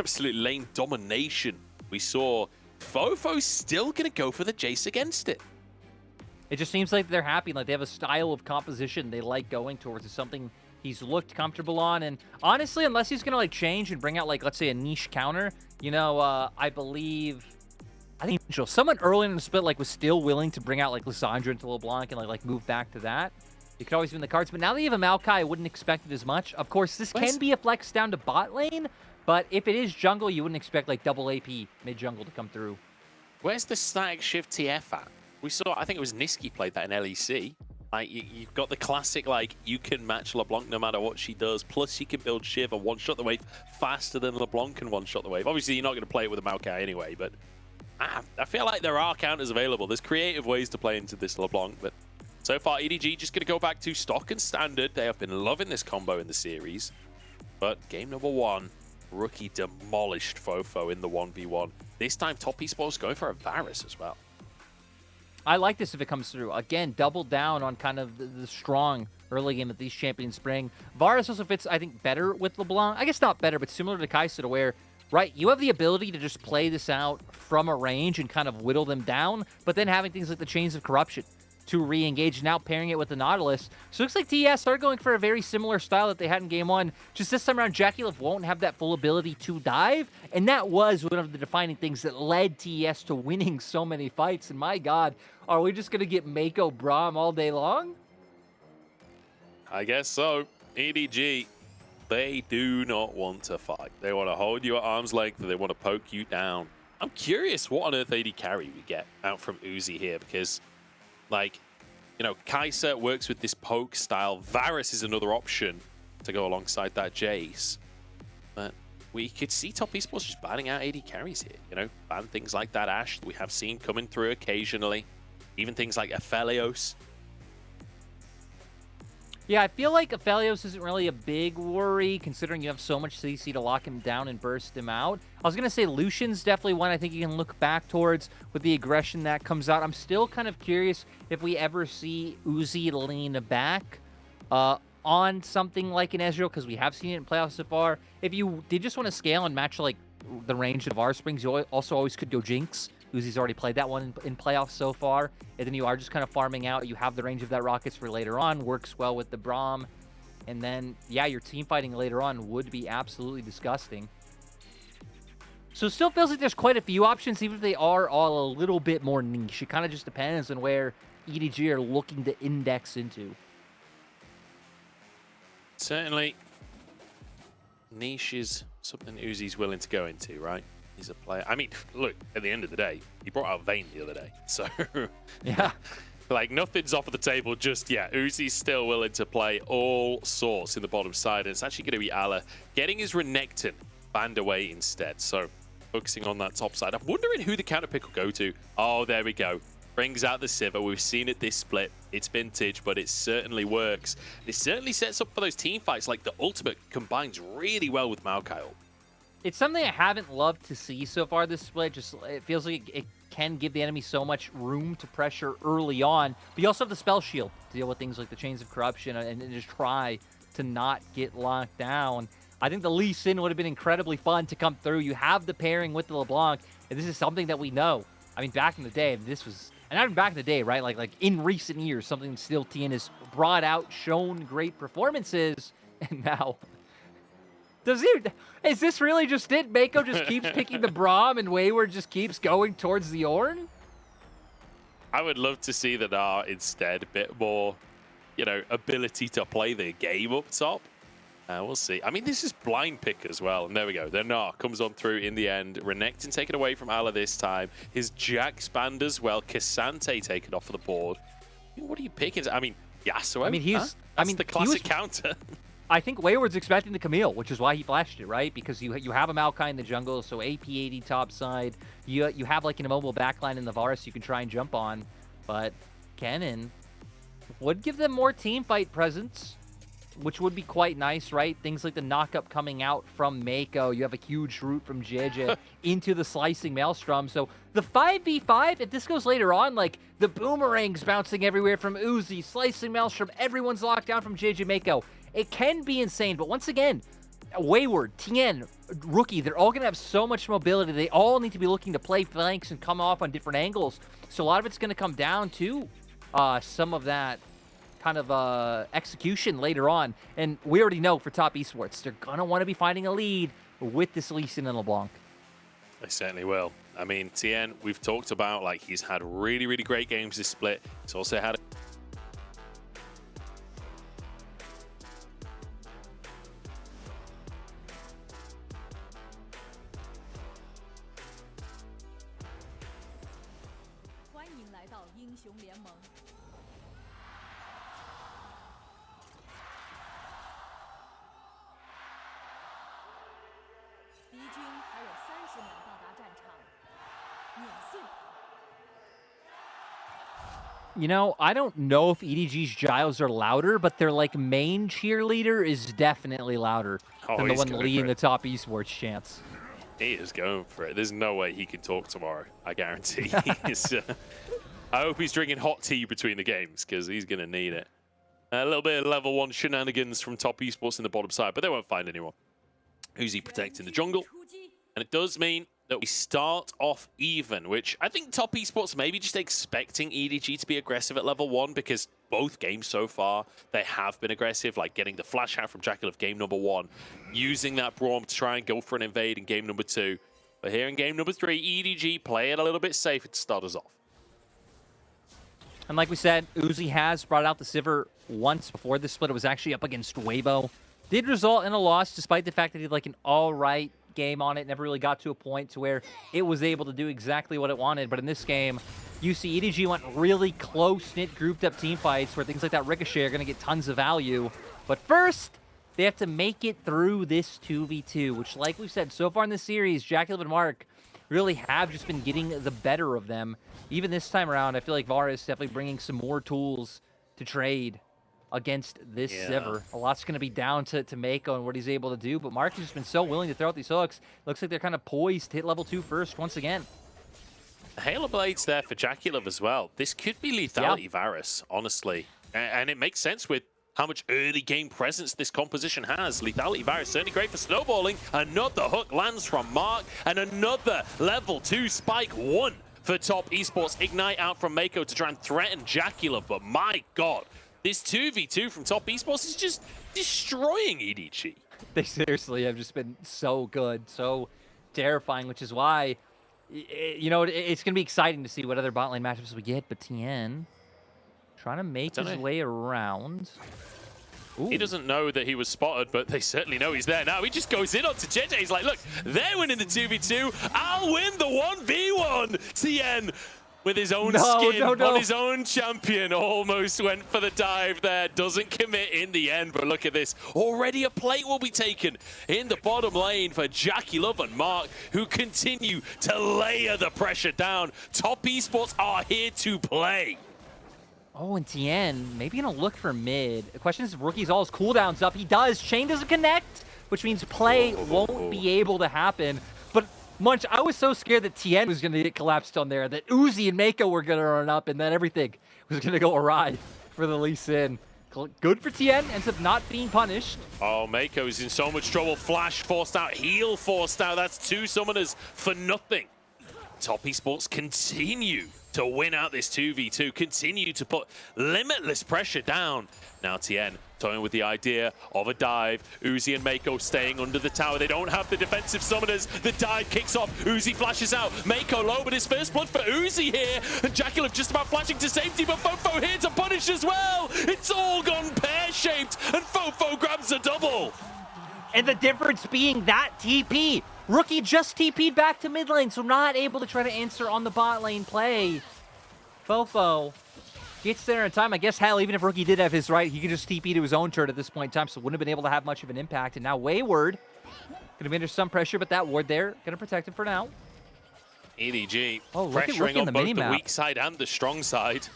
absolute lane domination. We saw FoFo still going to go for the Jace against it. It just seems like they're happy, like they have a style of composition they like going towards. It's something he's looked comfortable on, and honestly, unless he's gonna like change and bring out like, let's say, a niche counter, you know, I think someone early in the split like was still willing to bring out like Lissandra into LeBlanc and like move back to that. It could always be in the cards, but now that you have a Maokai, I wouldn't expect it as much. Of course, this can be a flex down to bot lane, but if it is jungle, you wouldn't expect like double AP mid jungle to come through. Where's the static shift TF at? We saw, I think it was Nisqy played that in LEC. Like, you've got the classic, like, you can match LeBlanc no matter what she does, plus you can build Shiv and one-shot the wave faster than LeBlanc can one-shot the wave. Obviously, you're not going to play it with a Maokai anyway, but I feel like there are counters available. There's creative ways to play into this LeBlanc, but so far, EDG just going to go back to stock and standard. They have been loving this combo in the series, but game number 1, Rookie demolished FoFo in the 1v1. This time, Top Esports going for a Varus as well. I like this if it comes through. Again, double down on kind of the strong early game that these champions bring. Varus also fits, I think, better with LeBlanc. I guess not better, but similar to Kai'Sa, to where, right, you have the ability to just play this out from a range and kind of whittle them down, but then having things like the Chains of Corruption to re-engage, now pairing it with the Nautilus. So it looks like TES started going for a very similar style that they had in game 1. Just this time around, JackeyLove won't have that full ability to dive, and that was one of the defining things that led TES to winning so many fights. And my God, are we just going to get Meiko Braum all day long? I guess so. EDG, they do not want to fight. They want to hold you at arm's length, and they want to poke you down. I'm curious what on earth AD carry we get out from Uzi here, because, like, you know, Kai'Sa works with this poke style. Varus is another option to go alongside that Jace. But we could see Top Esports just banning out AD carries here. You know, ban things like that Ashe that we have seen coming through occasionally. Even things like Aphelios. Yeah, I feel like Aphelios isn't really a big worry, considering you have so much CC to lock him down and burst him out. I was going to say Lucian's definitely one I think you can look back towards with the aggression that comes out. I'm still kind of curious if we ever see Uzi lean back on something like an Ezreal, because we have seen it in playoffs so far. If you did just want to scale and match like the range of our springs, you also always could go Jinx. Uzi's already played that one in playoffs so far, and then you are just kind of farming out. You have the range of that Rockets for later on, works well with the Braum, and then, yeah, your team fighting later on would be absolutely disgusting. So it still feels like there's quite a few options, even if they are all a little bit more niche. It kind of just depends on where EDG are looking to index into. Certainly, niche is something Uzi's willing to go into, right? He's a player. I mean, look, at the end of the day, he brought out Vayne the other day. So, yeah, like, nothing's off of the table just yet. Uzi's still willing to play all sorts in the bottom side. And it's actually going to be Ala getting his Renekton banned away instead. So, focusing on that top side. I'm wondering who the counter pick will go to. Oh, there we go. Brings out the Sivir. We've seen it this split. It's vintage, but it certainly works. It certainly sets up for those team fights. Like, the ultimate combines really well with Maokai. It's something I haven't loved to see so far this split. Just it feels like it can give the enemy so much room to pressure early on. But you also have the spell shield to deal with things like the Chains of Corruption and just try to not get locked down. I think the Lee Sin would have been incredibly fun to come through. You have the pairing with the LeBlanc, and this is something that we know. I mean, back in the day, this was, and not even back in the day, right? Like in recent years, something still Tian has brought out, shown great performances, and now. Is this really just it? Meiko just keeps picking the Braum and Wayward just keeps going towards the Ornn? I would love to see the Gnar instead. A bit more, you know, ability to play the game up top. We'll see. I mean, this is blind pick as well. And there we go. The Gnar comes on through in the end. Renekton taken away from Ala this time. His Jax banned as well. K'Sante taken off of the board. What are you picking? I mean, Yasuo? I mean, That's the classic counter. I think Wayward's expecting the Camille, which is why he flashed it, right? Because you have a Maokai in the jungle, so AP80 top side. You have like an immobile backline in the Varus you can try and jump on. But Kennen would give them more team fight presence, which would be quite nice, right? Things like the knockup coming out from Meiko. You have a huge route from Jiejie into the slicing Maelstrom. So the 5v5, if this goes later on, like the boomerangs bouncing everywhere from Uzi, slicing Maelstrom, everyone's locked down from Jiejie Meiko. It can be insane, but once again, Wayward, Tian, Rookie, they're all going to have so much mobility. They all need to be looking to play flanks and come off on different angles. So a lot of it's going to come down to some of that kind of execution later on. And we already know for top esports, they're going to want to be finding a lead with this Lee Sin and LeBlanc. They certainly will. I mean, Tian, we've talked about, like, he's had really, really great games this split. He's also had... You know, I don't know if EDG's Giles are louder, but their like main cheerleader is definitely louder than the one leading the top esports chants. He is going for it. There's no way he can talk tomorrow. I guarantee. I hope he's drinking hot tea between the games because he's going to need it. A little bit of level 1 shenanigans from top esports in the bottom side, but they won't find anyone. Uzi protecting the jungle. And it does mean that we start off even, which I think top esports maybe just expecting EDG to be aggressive at level 1 because both games so far, they have been aggressive, like getting the flash out from JackeyLove game number 1, using that Braum to try and go for an invade in game number 2. But here in game number 3, EDG play it a little bit safer to start us off. And like we said, Uzi has brought out the Sivir once before this split. It was actually up against Weibo. Did result in a loss, despite the fact that he had like an all-right game on it. Never really got to a point to where it was able to do exactly what it wanted. But in this game, you see EDG went really close-knit, grouped-up team fights where things like that Ricochet are going to get tons of value. But first, they have to make it through this 2v2, which, like we've said, so far in this series, JackeyLove and Mark really have just been getting the better of them. Even this time around, I feel like VAR is definitely bringing some more tools to trade against this Sivir. A lot's going to be down to Meiko and what he's able to do, but Mark has just been so willing to throw out these hooks. Looks like they're kind of poised to hit level 2 first once again. Halo Blades there for JackeyLove as well. This could be lethality Varus, honestly. And it makes sense with how much early game presence this composition has. Lethality Varus certainly great for snowballing. Another hook lands from Mark, and another level 2 spike 1 for top esports. Ignite out from Meiko to try and threaten JackeyLove, but my god, this 2v2 from top esports is just destroying EDG. They seriously have just been so good, so terrifying, which is why, you know, it's going to be exciting to see what other bot lane matchups we get, but Tian trying to make his way around. Ooh. He doesn't know that he was spotted, but they certainly know he's there now. He just goes in onto Jiejie. He's like, look, they're winning the 2v2. I'll win the 1v1. Tian with his own skin on his own champion. Almost went for the dive there. Doesn't commit in the end, but look at this. Already a plate will be taken in the bottom lane for JackeyLove and Mark, who continue to layer the pressure down. Top esports are here to play. Oh, and Tian maybe gonna look for mid. The question is if Rookie's all his cooldowns up. He does. Chain doesn't connect, which means play won't be able to happen. But Munch, I was so scared that Tian was gonna get collapsed on there, that Uzi and Meiko were gonna run up, and then everything was gonna go awry for the Lee Sin. Good for Tian, ends up not being punished. Oh, Meiko's in so much trouble. Flash forced out, heal forced out. That's 2 summoners for nothing. Top esports continue to win out this 2v2, continue to put limitless pressure down. Now Tian toying with the idea of a dive. Uzi and Meiko staying under the tower. They don't have the defensive summoners. The dive kicks off. Uzi flashes out. Meiko low, but his first blood for Uzi here. And JackeyLove just about flashing to safety, but FoFo here to punish as well. It's all gone pear-shaped, and FoFo grabs a double. And the difference being that TP. Rookie just TP'd back to mid lane, so not able to try to answer on the bot lane play. FoFo gets there in time. I guess, hell, even if Rookie did have his right, he could just TP to his own turret at this point in time, so wouldn't have been able to have much of an impact. And now Wayward going to be under some pressure, but that ward there going to protect him for now. EDG pressuring on both the weak side and the strong side.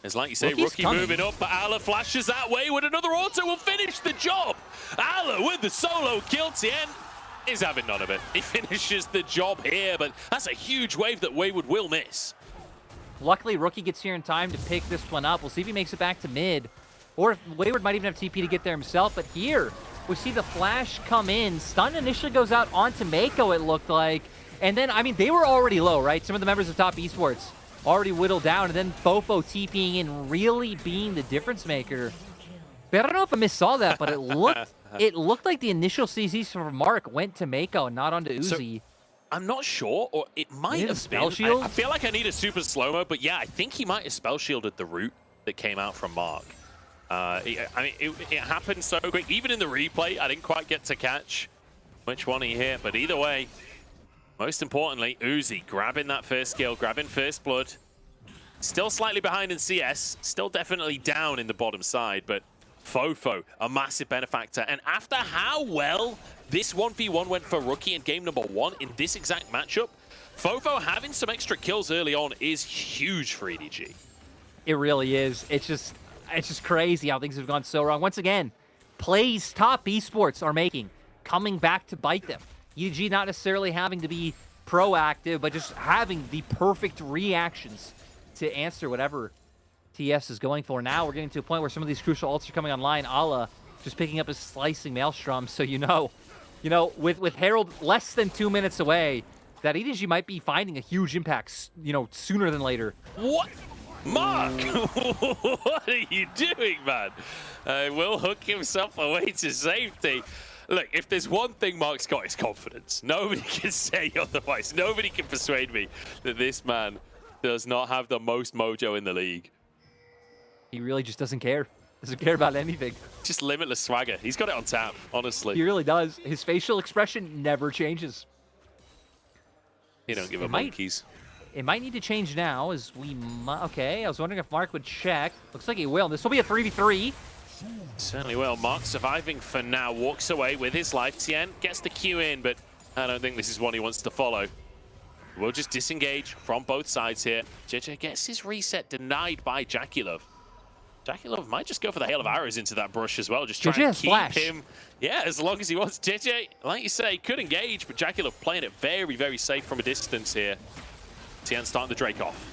It's like you say, Rookie moving up, but Ala flashes that way with another auto will finish the job. Ala with the solo kill. Tian is having none of it. He finishes the job here, but that's a huge wave that Wayward will miss. Luckily, Rookie gets here in time to pick this one up. We'll see if he makes it back to mid, or if Wayward might even have TP to get there himself. But here, We see the flash come in. Stun initially goes out onto Meiko, it looked like. And then, I mean, they were already low, right? Some of the members of top esports already whittled down. And then FoFo TPing in, really being the difference maker. But I don't know if I missaw that, but it looked like the initial CZs from Mark went to Meiko and not onto Uzi. So, I'm not sure, or it might have spell been. shield? I feel like I need a super slow-mo, but yeah, I think he might have spell shielded the route that came out from Mark. I mean, it happened so quick. Even in the replay, I didn't quite get to catch which one he hit, but either way, most importantly, Uzi grabbing that first kill, grabbing first blood. Still slightly behind in CS, still definitely down in the bottom side, but FoFo, a massive benefactor. And after how well this 1v1 went for Rookie in game number 1 in this exact matchup, FoFo having some extra kills early on is huge for EDG. It really is. It's just crazy how things have gone so wrong. Once again, plays top esports are making, coming back to bite them. EDG not necessarily having to be proactive, but just having the perfect reactions to answer whatever TES is going for. Now we're getting to a point where some of these crucial ults are coming online. Ala just picking up his slicing maelstrom, so you know, with Herald less than 2 minutes away, that EDG might be finding a huge impact, sooner than later. What? Mark, what are you doing, man? Will hook himself away to safety. Look, if there's one thing Mark's got, it's confidence. Nobody can say otherwise. Nobody can persuade me that this man does not have the most mojo in the league. He really just doesn't care. Doesn't care about anything. Just limitless swagger. He's got it on tap, honestly. He really does. His facial expression never changes. He don't give a monkeys. It might need to change now, as we okay, I was wondering if Mark would check. Looks like he will. This will be a 3v3. Certainly will. Mark surviving for now. Walks away with his life. Tian gets the Q in, but I don't think this is one he wants to follow. We'll just disengage from both sides here. Jiejie gets his reset denied by JackeyLove. JackeyLove might just go for the hail of arrows into that brush as well. Just try and keep him. Yeah, as long as he wants. Jiejie, like you say, could engage, but JackeyLove playing it very, very safe from a distance here. Tian starting the Drake off.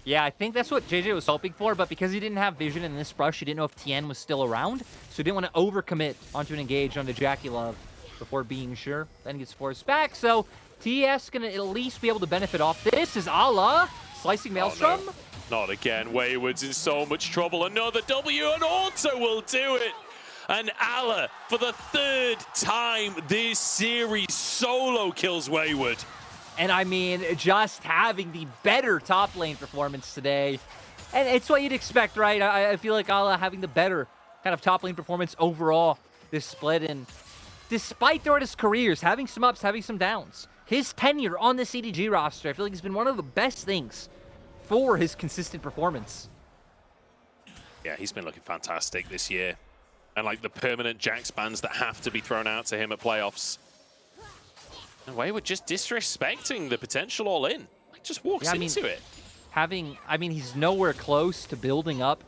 Yeah, I think that's what Jiejie was hoping for, but because he didn't have vision in this brush, he didn't know if Tian was still around, so he didn't want to overcommit onto an engage onto JackeyLove before being sure. Then he gets forced back, so TES gonna at least be able to benefit off this. Is Ala slicing Maelstrom? Oh, no. Not again. Wayward's in so much trouble. Another W, and Auto will do it. And Ala, for the 3rd time this series, solo kills Wayward. And I mean, just having the better top lane performance today. And it's what you'd expect, right? I feel like Ala having the better kind of top lane performance overall this split. And despite throughout his careers, having some ups, having some downs, his tenure on the EDG roster, I feel like it's been one of the best things for his consistent performance. Yeah, he's been looking fantastic this year. And like the permanent Jax bans that have to be thrown out to him at playoffs. And Wayward just disrespecting the potential all-in. Like, just walks into it. He's nowhere close to building up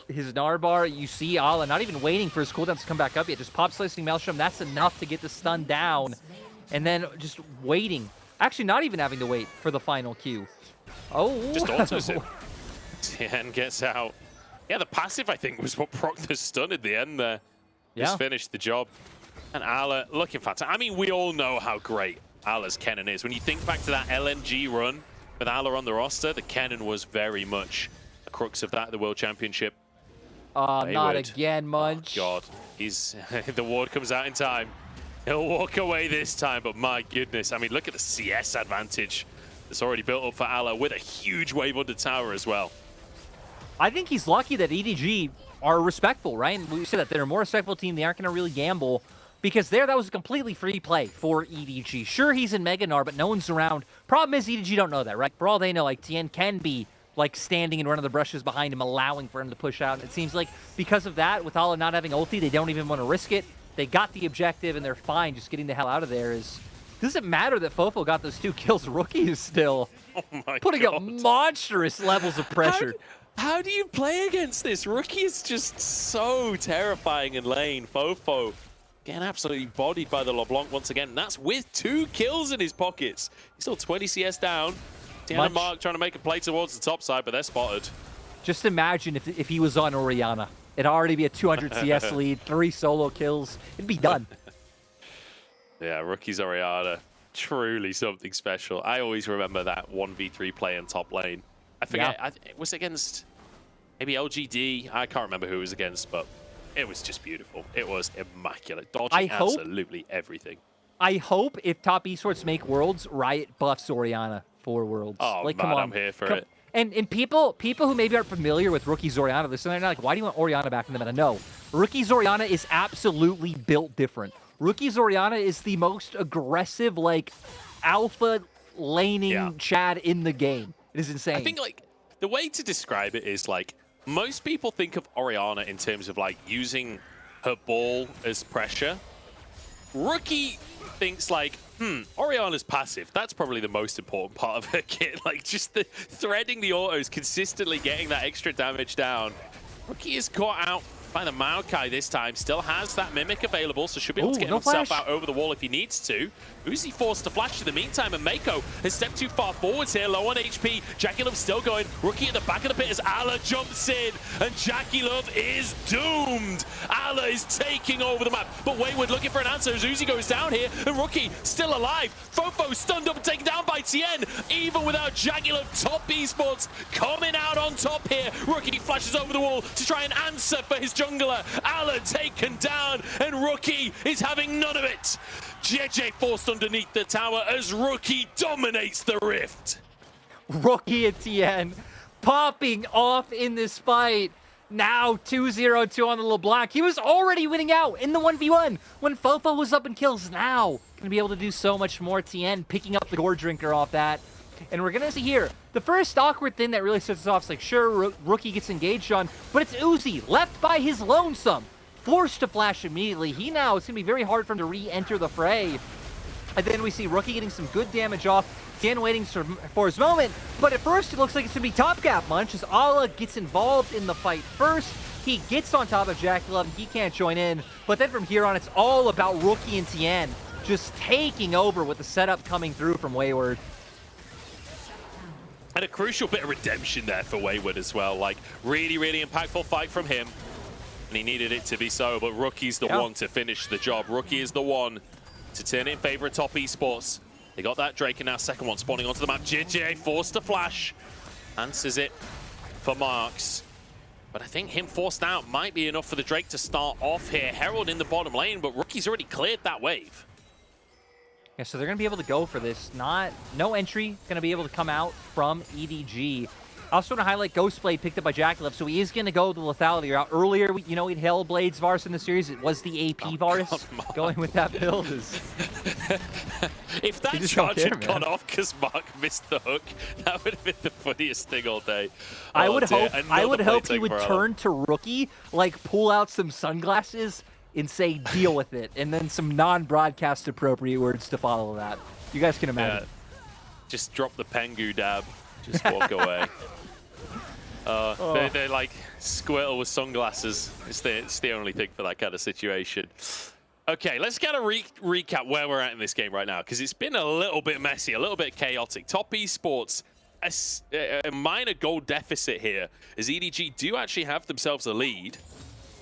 his Narbar. You see Ala not even waiting for his cooldowns to come back up yet. Just pop slicing Maelstrom. That's enough to get the stun down. And then just waiting. Actually, not even having to wait for the final Q. Oh. Just autos him. Tian gets out. Yeah, the passive, I think, was what procced the stun at the end there. Just finished the job. And Ala looking fantastic. I mean, we all know how great Ala's Kennen is. When you think back to that LNG run with Ala on the roster, the Kennen was very much the crux of that, the World Championship. Not again, Munch. Oh, God. The ward comes out in time. He'll walk away this time, but my goodness. I mean, look at the CS advantage that's already built up for Ala with a huge wave under tower as well. I think he's lucky that EDG are respectful, right? And we said that they're a more respectful team. They aren't going to really gamble. Because that was a completely free play for EDG. Sure, he's in Mega Gnar, but no one's around. Problem is, EDG don't know that, right? For all they know, like, Tian can be, like, standing in one of the brushes behind him, allowing for him to push out. It seems like because of that, with Ala not having ulti, they don't even want to risk it. They got the objective, and they're fine just getting the hell out of there. Doesn't matter that FoFo got those 2 kills. Rookie is still putting up monstrous levels of pressure. How do you play against this? Rookie is just so terrifying in lane. FoFo getting absolutely bodied by the LeBlanc once again. And that's with 2 kills in his pockets. He's still 20 CS down. Tian and Mark trying to make a play towards the top side, but they're spotted. Just imagine if he was on Orianna. It'd already be a 200 CS lead, 3 solo kills. It'd be done. Yeah, Rookie's Orianna, truly something special. I always remember that 1v3 play in top lane. I forget, it was against maybe LGD. I can't remember who it was against, but it was just beautiful. It was immaculate. Dodging absolutely everything. I hope if top esports make Worlds, Riot buffs Orianna for Worlds. Oh, like, man, come on. I'm here for it. And people who maybe aren't familiar with Rookie Orianna, they're like, why do you want Orianna back in the meta? No, Rookie Orianna is absolutely built different. Rookie Orianna is the most aggressive, like, alpha laning Chad in the game. It is insane. I think, like, the way to describe it is, like, most people think of Orianna in terms of, like, using her ball as pressure. Rookie thinks, like, Orianna's passive. That's probably the most important part of her kit. Like, just the threading the autos, consistently getting that extra damage down. Rookie is caught out by the Maokai this time. Still has that Mimic available, so should be able to get himself out over the wall if he needs to. Uzi forced to flash in the meantime, and Meiko has stepped too far forwards here, low on HP. JackeyLove still going. Rookie at the back of the pit as Alla jumps in, and JackeyLove is doomed. Alla is taking over the map, but Wayward looking for an answer as Uzi goes down here, and Rookie still alive. FoFo stunned up and taken down by Tian, even without JackeyLove. Top Esports coming out on top here. Rookie flashes over the wall to try and answer for his jungler. Alla taken down, and Rookie is having none of it. Jiejie forced underneath the tower as Rookie dominates the rift. Rookie and Tian popping off in this fight. Now 2-0-2 on the LeBlanc. He was already winning out in the 1v1 when FoFo was up in kills. Now gonna be able to do so much more. Tian picking up the Gore Drinker off that. And we're gonna see here, the first awkward thing that really sets us off is like, sure, Rookie gets engaged on, but it's Uzi left by his lonesome. Forced to flash immediately. He now, it's going to be very hard for him to re-enter the fray. And then we see Rookie getting some good damage off. Tian waiting for his moment. But at first, it looks like it's going to be top gap munch as Alla gets involved in the fight first. He gets on top of JackeyLove. He can't join in. But then from here on, it's all about Rookie and Tian just taking over with the setup coming through from Wayward. And a crucial bit of redemption there for Wayward as well. Like, really, really impactful fight from him. And he needed it to be so, but Rookie's the one to finish the job. Rookie is the one to turn it in favor of top esports. They got that Drake, and now second one spawning onto the map. Jiejie forced to flash. Answers it for Marks. But I think him forced out might be enough for the Drake to start off here. Herald in the bottom lane, but Rookie's already cleared that wave. Yeah, so they're going to be able to go for this. No entry going to be able to come out from EDG. I also want to highlight Ghostblade picked up by JackeyLove, so he is going to go the lethality route. Earlier, we'd Hellblade's Varus in the series. It was the AP Varus going with that build. If that charge had gone off because Mark missed the hook, that would have been the funniest thing all day. I would hope he would turn to Rookie, like pull out some sunglasses and say, deal with it, and then some non-broadcast appropriate words to follow that. You guys can imagine. Yeah. Just drop the Pengu dab. Just walk away. They're like Squirtle with sunglasses. It's the only thing for that kind of situation. Okay, let's get a recap where we're at in this game right now, because it's been a little bit messy, a little bit chaotic. Top Esports, a minor goal deficit here, as EDG do actually have themselves a lead.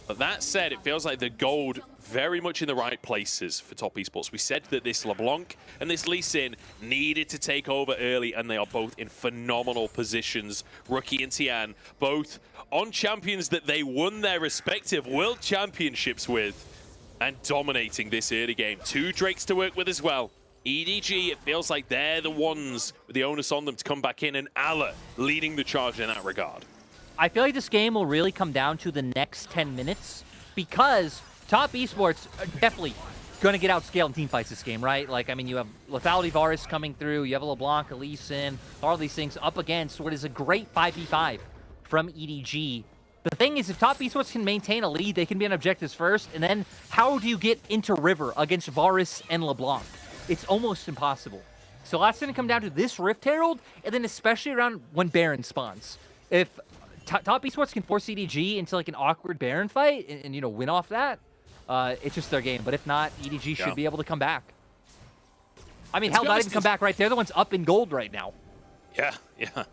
But that said, it feels like the gold very much in the right places for Top Esports. We said that this LeBlanc and this Lee Sin needed to take over early, and they are both in phenomenal positions. Rookie and Tian, both on champions that they won their respective world championships with, and dominating this early game. 2 Drakes to work with as well. EDG, it feels like they're the ones with the onus on them to come back in, and Alla leading the charge in that regard. I feel like this game will really come down to the next 10 minutes because Top Esports are definitely going to get outscaled in teamfights this game, right? Like, I mean, you have Lethality Varus coming through, you have a LeBlanc, a Lee Sin, all these things up against what is a great 5v5 from EDG. The thing is, if Top Esports can maintain a lead, they can be on objectives first, and then how do you get into River against Varus and LeBlanc? It's almost impossible. So that's going to come down to this Rift Herald, and then especially around when Baron spawns. If Top Esports can force EDG into like an awkward Baron fight and win off that, it's just their game. But if not, EDG should be able to come back. I mean, hell, not even come back right there. The one's up in gold right now. Yeah, yeah.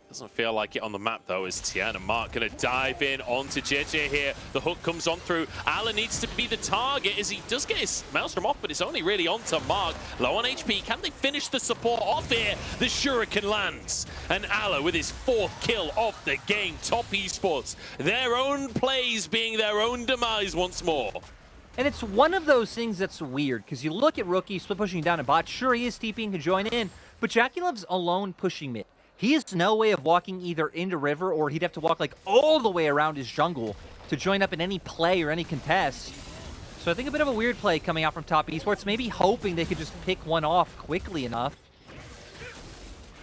Doesn't feel like it on the map, though, as Tian and Mark going to dive in onto Jiejie here. The hook comes on through. Ala needs to be the target as he does get his Maelstrom off, but it's only really onto Mark. Low on HP. Can they finish the support off here? The Shuriken lands. And Ala with his 4th kill of the game. Top Esports. Their own plays being their own demise once more. And it's one of those things that's weird, because you look at Rookie split pushing down a bot. Sure, he is TPing to join in, but JackeyLove's alone pushing mid. He has no way of walking either into river, or he'd have to walk like all the way around his jungle to join up in any play or any contest. So I think a bit of a weird play coming out from Top Esports, maybe hoping they could just pick one off quickly enough.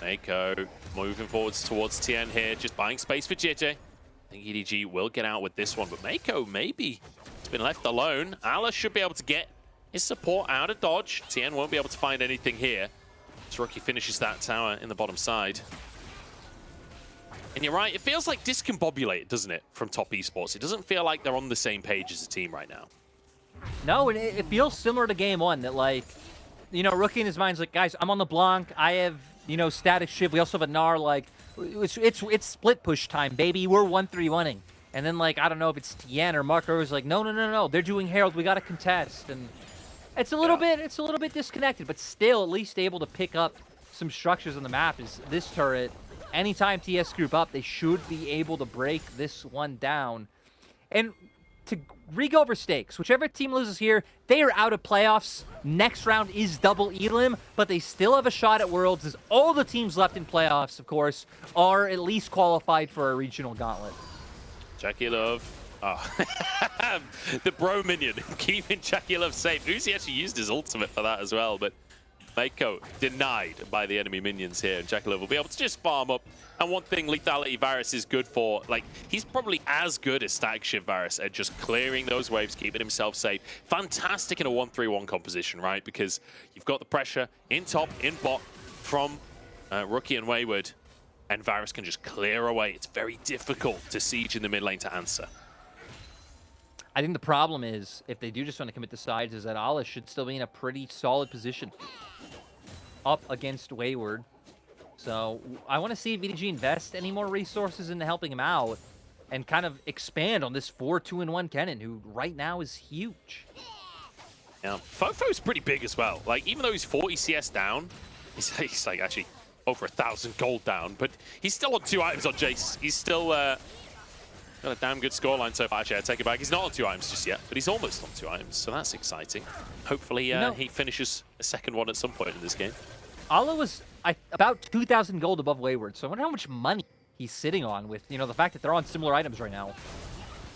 Meiko moving forwards towards Tian here, just buying space for Jiejie. I think EDG will get out with this one, but Meiko maybe has been left alone. Ala should be able to get his support out of dodge. Tian won't be able to find anything here. Rookie finishes that tower in the bottom side. And you're right, it feels like discombobulated, doesn't it, from Top Esports? It doesn't feel like they're on the same page as a team right now. No, and it feels similar to game one, that like, you know, Rookie in his mind's like, guys, I'm on the Blanc, I have, you know, static shiv, we also have a Gnar, like, it's split push time, baby, we're 1-3-1-ing. And then, like, I don't know if it's Tian or Mark was like, no, they're doing Herald, we gotta contest, and it's a little bit disconnected, but still at least able to pick up some structures on the map. Is this turret, anytime TS group up, they should be able to break this one down. And to re-go over stakes, whichever team loses here, they are out of playoffs. Next round is double elim, but they still have a shot at Worlds, as all the teams left in playoffs, of course, are at least qualified for a regional gauntlet. JackeyLove. Oh. The bro minion keeping JackeyLove safe. Uzi actually used his ultimate for that as well, but Meiko denied by the enemy minions here, and JackeyLove will be able to just farm up. And one thing Lethality Varus is good for, like, he's probably as good as Static Shiv Varus at just clearing those waves, keeping himself safe. Fantastic in a 1-3-1 composition, right? Because you've got the pressure in top, in bot from Rookie and Wayward, and Varus can just clear away. It's very difficult to siege in the mid lane to answer. I think the problem is, if they do just want to commit to sides, is that Ala should still be in a pretty solid position up against Wayward. So I want to see if EDG invest any more resources into helping him out and kind of expand on this 4-2-1 Kennen, who right now is huge. Yeah, FoFo's pretty big as well. Like, even though he's 40 CS down, he's like actually over 1,000 gold down, but he's still on 2 items on Jace. He's still got a damn good scoreline so far. Actually, I take it back. He's not on 2 items just yet, but he's almost on 2 items, so that's exciting. Hopefully, he finishes a second one at some point in this game. Ala was about 2,000 gold above Wayward, so I wonder how much money he's sitting on with, you know, the fact that they're on similar items right now.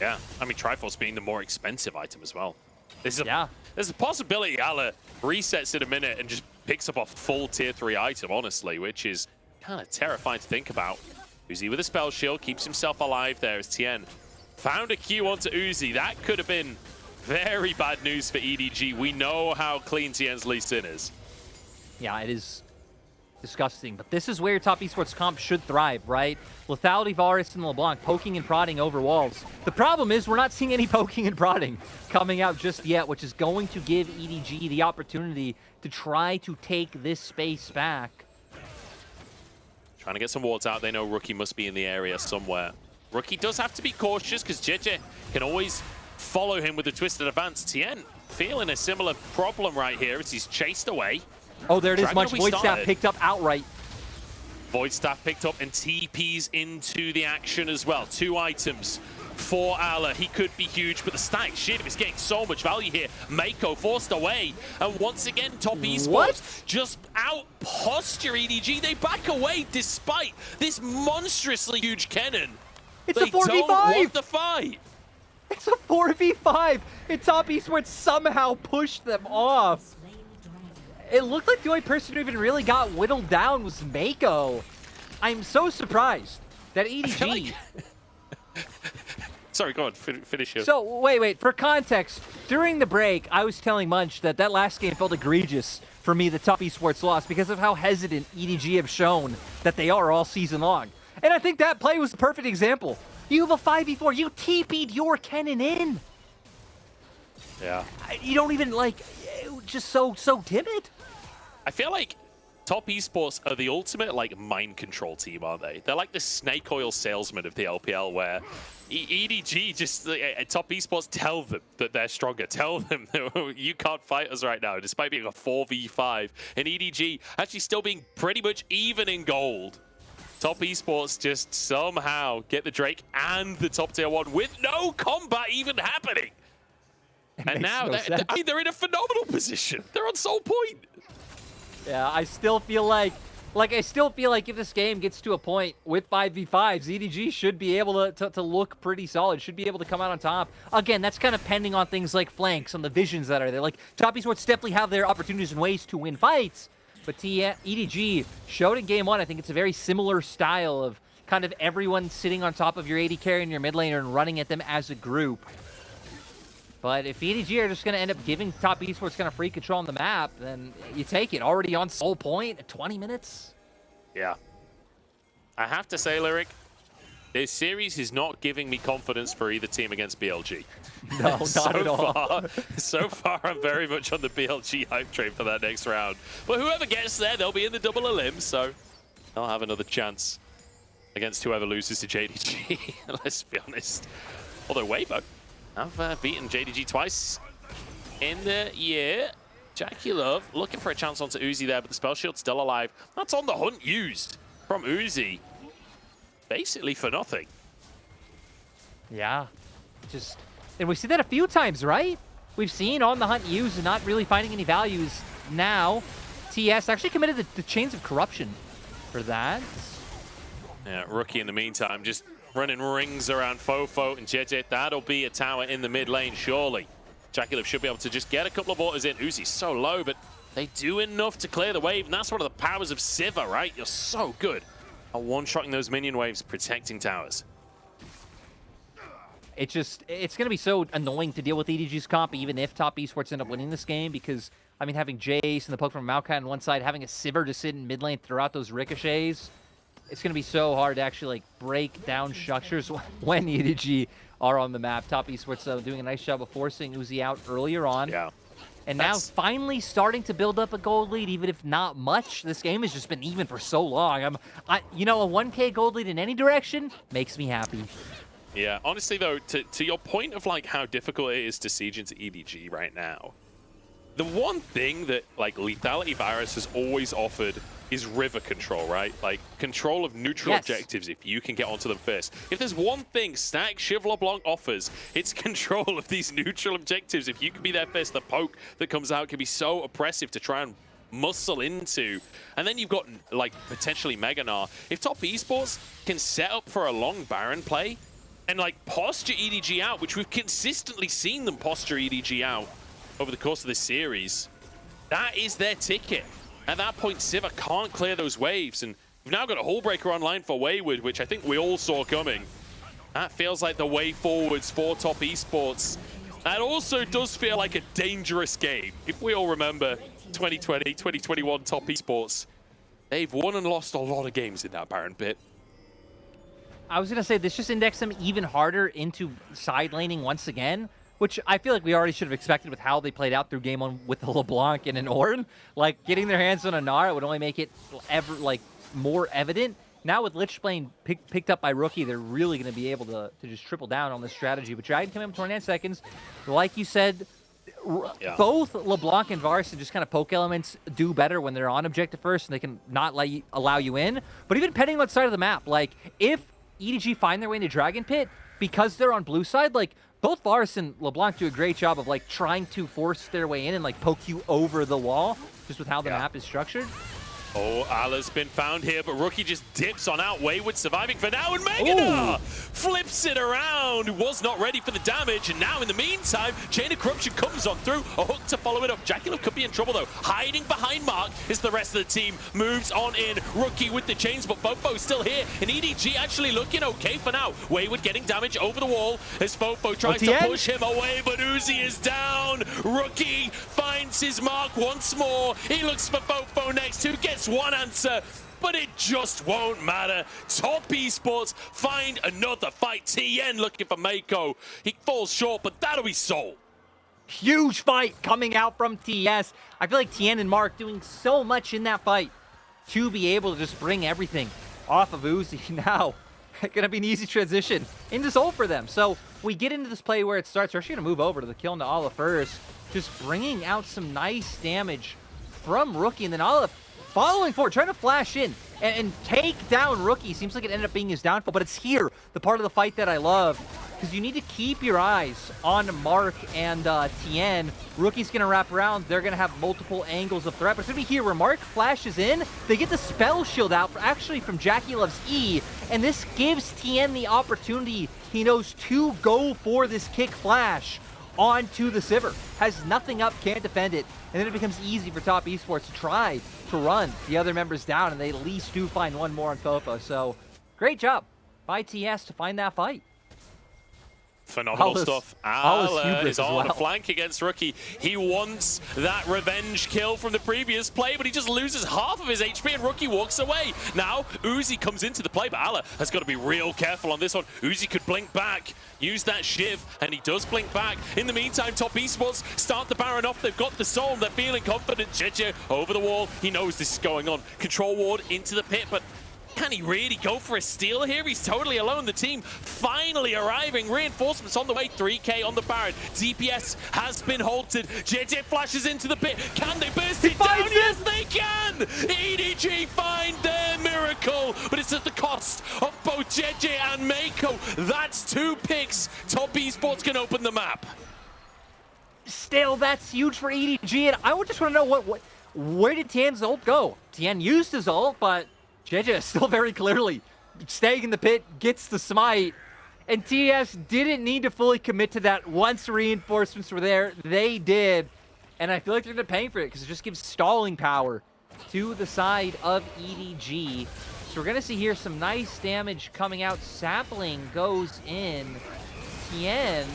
Yeah, I mean, Triforce being the more expensive item as well. There's a possibility Ala resets in a minute and just picks up a full tier 3 item, honestly, which is kind of terrifying to think about. Uzi with a spell shield keeps himself alive there as Tian found a Q onto Uzi. That could have been very bad news for EDG. We know how clean Tian's Lee Sin is. Yeah, it is disgusting, but this is where Top Esports comp should thrive, right? Lethality, Varus, and LeBlanc poking and prodding over walls. The problem is we're not seeing any poking and prodding coming out just yet, which is going to give EDG the opportunity to try to take this space back. Trying to get some wards out. They know Rookie must be in the area somewhere. Rookie does have to be cautious because Jiejie can always follow him with a twisted advance. Tian feeling a similar problem right here as he's chased away. Oh, there it is. Much Void Staff picked up outright. Void Staff picked up and TPs into the action as well. 2 items for Ala. He could be huge, but the static shiv is getting so much value here. Meiko forced away. And once again, Top Esports just out-posture EDG. They back away despite this monstrously huge Kennen. It's a 4v5! They don't want the fight. It's a 4v5! And Top Esports somehow pushed them off. It looked like the only person who even really got whittled down was Meiko. I'm so surprised that EDG... Sorry, go on, finish here. So, wait. For context, during the break, I was telling Munch that that last game felt egregious for me, the Top Esports loss, because of how hesitant EDG have shown that they are all season long. And I think that play was the perfect example. You have a 5v4, you TP'd your Kennen in. Yeah. You don't even, like, just so timid. I feel like Top Esports are the ultimate like mind control team, aren't they? They're like the snake oil salesman of the LPL, where EDG just Top Esports tell them that they're stronger. Tell them that you can't fight us right now, despite being a 4v5, and EDG actually still being pretty much even in gold. Top Esports just somehow get the Drake and the top tier 1 with no combat even happening. And now they're in a phenomenal position. They're on soul point. Yeah, I still feel like if this game gets to a point with 5v5s, EDG should be able to look pretty solid, should be able to come out on top. Again, that's kind of pending on things like flanks, on the visions that are there. Like, Top Esports definitely have their opportunities and ways to win fights, but EDG showed in game 1, I think it's a very similar style of kind of everyone sitting on top of your AD carry and your mid laner and running at them as a group. But if EDG are just going to end up giving Top Esports kind of free control on the map, then you take it. Already on soul point at 20 minutes. Yeah. I have to say, Lyric, this series is not giving me confidence for either team against BLG. No, not at all. So far, I'm very much on the BLG hype train for that next round. But whoever gets there, they'll be in the double elim, so they'll have another chance against whoever loses to JDG. Let's be honest. Although Weibo have beaten JDG twice in the year. JackeyLove looking for a chance onto Uzi there, but the spell shield's still alive. That's on the hunt used from Uzi. Basically for nothing. Yeah. And we see that a few times, right? We've seen on the hunt used and not really finding any values. Now, TS actually committed the Chains of Corruption for that. Yeah, Rookie in the meantime just running rings around FoFo and Jiejie. That'll be a tower in the mid lane, surely. JackeyLove should be able to just get a couple of waters in. Uzi's so low, but they do enough to clear the wave, and that's one of the powers of Sivir, right? You're so good at one-shotting those minion waves, protecting towers. It's going to be so annoying to deal with EDG's comp, even if Top Esports end up winning this game, because, I mean, having Jace and the poke from Maokai on one side, having a Sivir to sit in mid lane throughout those ricochets, it's going to be so hard to actually like break down structures when EDG are on the map. Top Esports doing a nice job of forcing Uzi out earlier on. Yeah. And now finally starting to build up a gold lead, even if not much. This game has just been even for so long. You know, a 1K gold lead in any direction makes me happy. Yeah, honestly though, to your point of like how difficult it is to siege into EDG right now, the one thing that like Lethality Virus has always offered is river control, right? Like control of neutral objectives if you can get onto them first. If there's one thing Static Shiv LeBlanc offers, it's control of these neutral objectives. If you can be there first, the poke that comes out can be so oppressive to try and muscle into. And then you've got like potentially Mega Gnar. If Top Esports can set up for a long Baron play and like posture EDG out, which we've consistently seen them posture EDG out over the course of this series, that is their ticket. At that point, Sivir can't clear those waves, and we've now got a Hullbreaker online for Wayward, which I think we all saw coming. That feels like the way forwards for Top Esports. That also does feel like a dangerous game. If we all remember 2020, 2021 Top Esports, they've won and lost a lot of games in that Baron pit. I was going to say, this just indexed them even harder into side laning once again, which I feel like we already should have expected with how they played out through game 1 with the LeBlanc and an Ornn. Like, getting their hands on a Gnar would only make it more evident. Now with Lich playing picked up by Rookie, they're really going to be able to just triple down on this strategy. But Jiejie coming up 29 seconds. Like you said, both LeBlanc and Varus just kind of poke elements do better when they're on objective first and they can not allow you in. But even depending on what side of the map, like, if EDG find their way into Dragon Pit, because they're on blue side, like, both Varus and LeBlanc do a great job of like trying to force their way in and like poke you over the wall, just with how the map is structured. Oh, Ala's been found here, but Rookie just dips on out. Wayward surviving for now, and Mega Gnar flips it around. Was not ready for the damage, and now in the meantime, Chain of Corruption comes on through. A hook to follow it up. JackeyLove could be in trouble though. Hiding behind Mark is the rest of the team. Moves on in. Rookie with the chains, but FoFo's still here, and EDG actually looking okay for now. Wayward getting damage over the wall as FoFo tries to push him away, but Uzi is down. Rookie finds his mark once more. He looks for FoFo next, who gets one answer, but it just won't matter. Top Esports find another fight. Tian looking for Meiko. He falls short, but that'll be soul. Huge fight coming out from TS. I feel like Tian and Mark doing so much in that fight. to be able to just bring everything off of Uzi. Now, gonna be an easy transition into Soul for them. So we get into this play where it starts. We're actually gonna move over to the kill into Ala first, just bringing out some nice damage from Rookie, and then Ala following forward, trying to flash in and take down Rookie. Seems like it ended up being his downfall, but it's here, the part of the fight that I love, because you need to keep your eyes on Mark and Tian. Rookie's going to wrap around. They're going to have multiple angles of threat, but it's going to be here where Mark flashes in. They get the spell shield out, actually from JackeyLove's E, and this gives Tian the opportunity, he knows, to go for this kick flash onto the Sivir. Has nothing up, can't defend it, and then it becomes easy for Top Esports to try to run the other members down, and they at least do find one more on FoFo. So great job by TES to find that fight. Phenomenal stuff. Ala is on the flank against Rookie. He wants that revenge kill from the previous play, but he just loses half of his HP and Rookie walks away. Now, Uzi comes into the play, but Ala has got to be real careful on this one. Uzi could blink back, use that shiv, and he does blink back. In the meantime, Top Esports start the Baron off. They've got the soul, they're feeling confident. Jiejie over the wall. He knows this is going on. Control ward into the pit, but can he really go for a steal here? He's totally alone. The team finally arriving. Reinforcements on the way. 3K on the Baron. DPS has been halted. Jiejie flashes into the pit. Can they burst it down? Yes, they can! EDG find their miracle, but it's at the cost of both Jiejie and Meiko. That's 2 picks. Top Esports can open the map. Still, that's huge for EDG, and I would just want to know where did Tian's ult go? Tian used his ult, but Jiejie is still very clearly staying in the pit, gets the smite, and TES didn't need to fully commit to that once reinforcements were there. They did, and I feel like they're going to pay for it because it just gives stalling power to the side of EDG. So we're going to see here some nice damage coming out. Sapling goes in. Tian,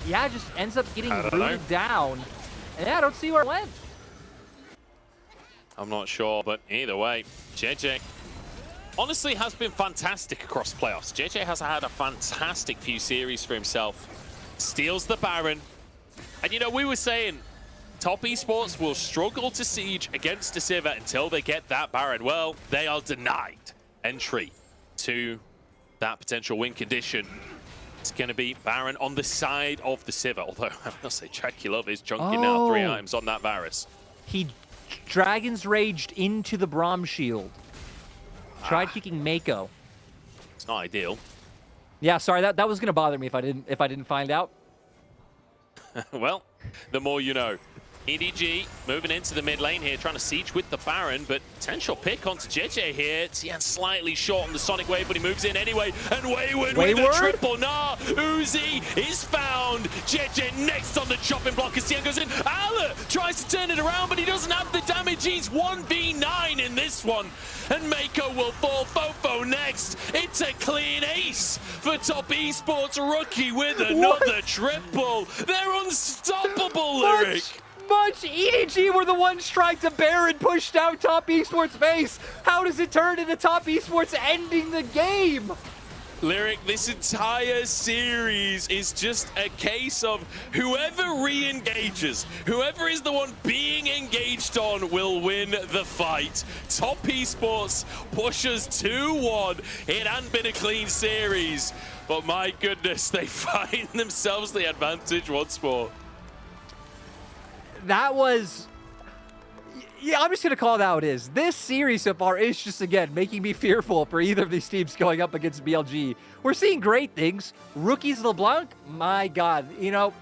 yeah, just ends up getting rooted down. And yeah, I don't see where it went. I'm not sure, but either way, Jiejie honestly has been fantastic across playoffs. Jiejie has had a fantastic few series for himself. Steals the Baron. And you know, we were saying Top Esports will struggle to siege against the Sivir until they get that Baron. Well, they are denied entry to that potential win condition. It's going to be Baron on the side of the Sivir. Although, I must say, JackeyLove is junking now 3 items on that Varus. He Dragon's Raged into the Braum shield. Tried kicking Meiko. It's not ideal. Yeah, sorry, that was gonna bother me if I didn't find out. Well, the more you know. EDG moving into the mid lane here, trying to siege with the Baron, but potential pick onto Jiejie here. Tian slightly short on the Sonic Wave, but he moves in anyway. And Wayward with the triple. Nah, Uzi is found. Jiejie next on the chopping block as Tian goes in. Ala tries to turn it around, but he doesn't have the damage. He's 1v9 in this one. And Meiko will fall. FoFo next. It's a clean ace for Top Esports. Rookie with another triple. They're unstoppable, Lyric. EDG were the ones trying to Baron push down Top Esports base. How does it turn into Top Esports ending the game? Lyric, this entire series is just a case of whoever re-engages, whoever is the one being engaged on will win the fight. Top Esports pushes 2-1. It hadn't been a clean series, but my goodness, they find themselves the advantage once more. That was... Yeah, I'm just going to call it how it is. This series so far is just, again, making me fearful for either of these teams going up against BLG. We're seeing great things. Rookies LeBlanc, my God, you know,